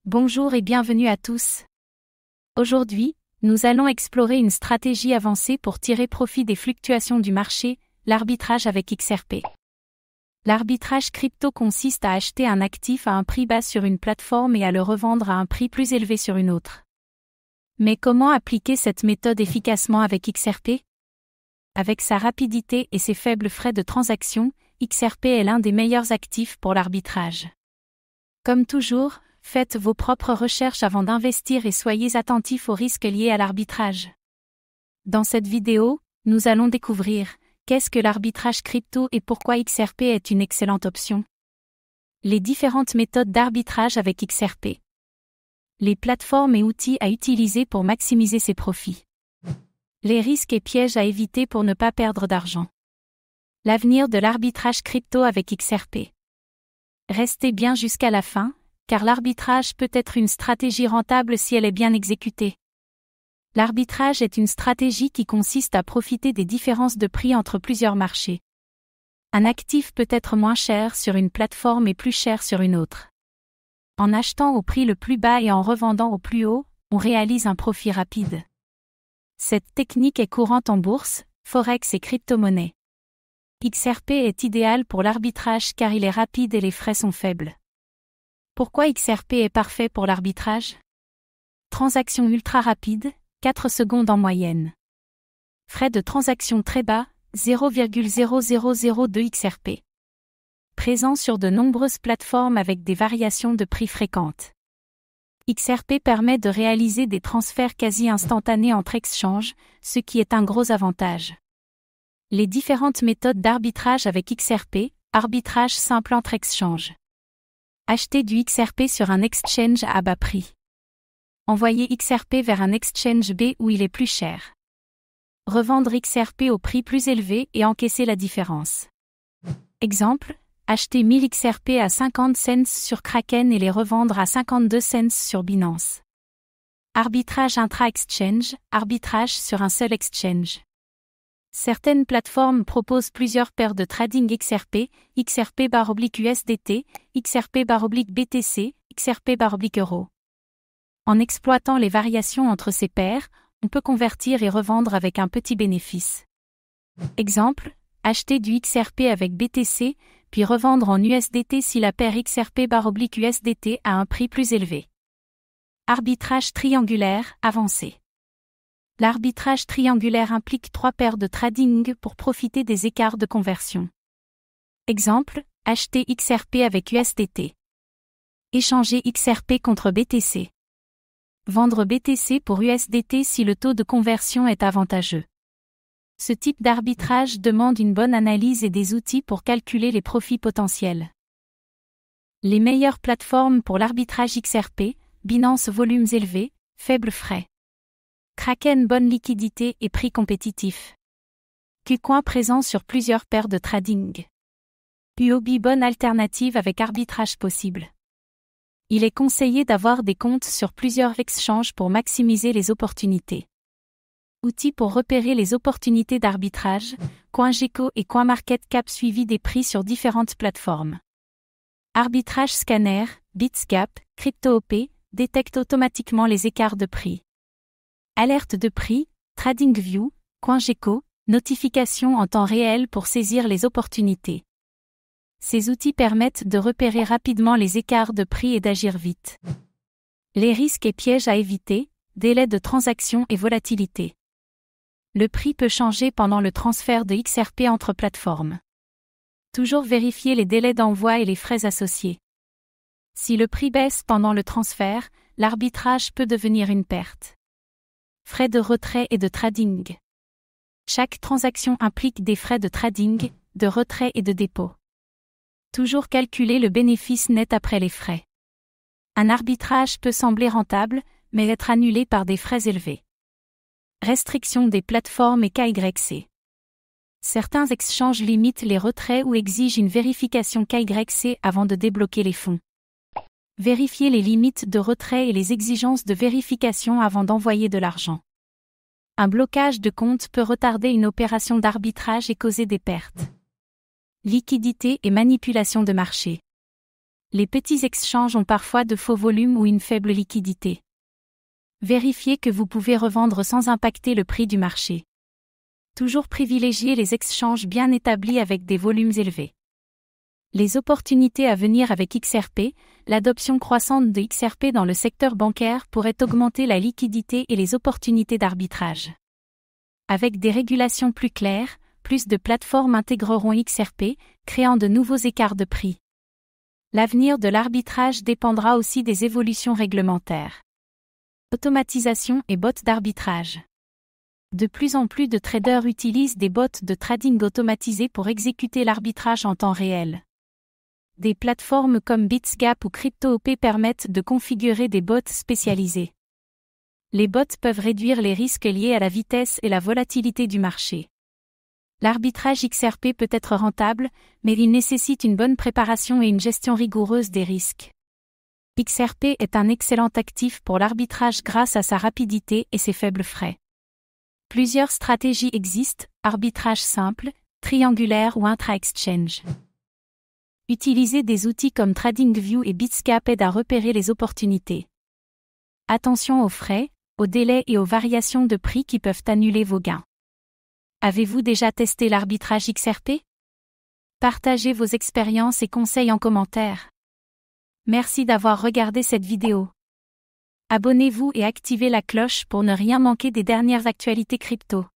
Bonjour et bienvenue à tous. Aujourd'hui, nous allons explorer une stratégie avancée pour tirer profit des fluctuations du marché, l'arbitrage avec XRP. L'arbitrage crypto consiste à acheter un actif à un prix bas sur une plateforme et à le revendre à un prix plus élevé sur une autre. Mais comment appliquer cette méthode efficacement avec XRP? Avec sa rapidité et ses faibles frais de transaction, XRP est l'un des meilleurs actifs pour l'arbitrage. Comme toujours, faites vos propres recherches avant d'investir et soyez attentifs aux risques liés à l'arbitrage. Dans cette vidéo, nous allons découvrir qu'est-ce que l'arbitrage crypto et pourquoi XRP est une excellente option. Les différentes méthodes d'arbitrage avec XRP. Les plateformes et outils à utiliser pour maximiser ses profits. Les risques et pièges à éviter pour ne pas perdre d'argent. L'avenir de l'arbitrage crypto avec XRP. Restez bien jusqu'à la fin, car l'arbitrage peut être une stratégie rentable si elle est bien exécutée. L'arbitrage est une stratégie qui consiste à profiter des différences de prix entre plusieurs marchés. Un actif peut être moins cher sur une plateforme et plus cher sur une autre. En achetant au prix le plus bas et en revendant au plus haut, on réalise un profit rapide. Cette technique est courante en bourse, forex et crypto-monnaie. XRP est idéal pour l'arbitrage car il est rapide et les frais sont faibles. Pourquoi XRP est parfait pour l'arbitrage? Transaction ultra rapide, 4 secondes en moyenne. Frais de transaction très bas, 0,0002 XRP. Présent sur de nombreuses plateformes avec des variations de prix fréquentes. XRP permet de réaliser des transferts quasi instantanés entre exchanges, ce qui est un gros avantage. Les différentes méthodes d'arbitrage avec XRP, arbitrage simple entre exchanges. Acheter du XRP sur un exchange à bas prix. Envoyer XRP vers un exchange B où il est plus cher. Revendre XRP au prix plus élevé et encaisser la différence. Exemple, acheter 1000 XRP à 50 cents sur Kraken et les revendre à 52 cents sur Binance. Arbitrage intra-exchange, arbitrage sur un seul exchange. Certaines plateformes proposent plusieurs paires de trading XRP, XRP/USDT, XRP/BTC, XRP/Euro. En exploitant les variations entre ces paires, on peut convertir et revendre avec un petit bénéfice. Exemple, acheter du XRP avec BTC, puis revendre en USDT si la paire XRP/USDT a un prix plus élevé. Arbitrage triangulaire avancé. L'arbitrage triangulaire implique 3 paires de trading pour profiter des écarts de conversion. Exemple, acheter XRP avec USDT. Échanger XRP contre BTC. Vendre BTC pour USDT si le taux de conversion est avantageux. Ce type d'arbitrage demande une bonne analyse et des outils pour calculer les profits potentiels. Les meilleures plateformes pour l'arbitrage XRP, Binance volumes élevés, faibles frais. Kraken bonne liquidité et prix compétitif. KuCoin présent sur plusieurs paires de trading. Huobi bonne alternative avec arbitrage possible. Il est conseillé d'avoir des comptes sur plusieurs exchanges pour maximiser les opportunités. Outils pour repérer les opportunités d'arbitrage, CoinGecko et CoinMarketCap suivi des prix sur différentes plateformes. Arbitrage scanner, Bitsgap, CryptoOP, détecte automatiquement les écarts de prix. Alerte de prix, TradingView, CoinGecko, notification en temps réel pour saisir les opportunités. Ces outils permettent de repérer rapidement les écarts de prix et d'agir vite. Les risques et pièges à éviter, délai de transaction et volatilité. Le prix peut changer pendant le transfert de XRP entre plateformes. Toujours vérifier les délais d'envoi et les frais associés. Si le prix baisse pendant le transfert, l'arbitrage peut devenir une perte. Frais de retrait et de trading. Chaque transaction implique des frais de trading, de retrait et de dépôt. Toujours calculer le bénéfice net après les frais. Un arbitrage peut sembler rentable, mais être annulé par des frais élevés. Restriction des plateformes et KYC. Certains exchanges limitent les retraits ou exigent une vérification KYC avant de débloquer les fonds. Vérifier les limites de retrait et les exigences de vérification avant d'envoyer de l'argent. Un blocage de compte peut retarder une opération d'arbitrage et causer des pertes. Liquidité et manipulation de marché. Les petits exchanges ont parfois de faux volumes ou une faible liquidité. Vérifiez que vous pouvez revendre sans impacter le prix du marché. Toujours privilégier les exchanges bien établis avec des volumes élevés. Les opportunités à venir avec XRP, l'adoption croissante de XRP dans le secteur bancaire pourrait augmenter la liquidité et les opportunités d'arbitrage. Avec des régulations plus claires, plus de plateformes intégreront XRP, créant de nouveaux écarts de prix. L'avenir de l'arbitrage dépendra aussi des évolutions réglementaires. Automatisation et bots d'arbitrage. De plus en plus de traders utilisent des bots de trading automatisés pour exécuter l'arbitrage en temps réel. Des plateformes comme BitsGap ou CryptoOP permettent de configurer des bots spécialisés. Les bots peuvent réduire les risques liés à la vitesse et la volatilité du marché. L'arbitrage XRP peut être rentable, mais il nécessite une bonne préparation et une gestion rigoureuse des risques. XRP est un excellent actif pour l'arbitrage grâce à sa rapidité et ses faibles frais. Plusieurs stratégies existent, arbitrage simple, triangulaire ou intra-exchange. Utiliser des outils comme TradingView et BitsGap aident à repérer les opportunités. Attention aux frais, aux délais et aux variations de prix qui peuvent annuler vos gains. Avez-vous déjà testé l'arbitrage XRP? Partagez vos expériences et conseils en commentaire. Merci d'avoir regardé cette vidéo. Abonnez-vous et activez la cloche pour ne rien manquer des dernières actualités crypto.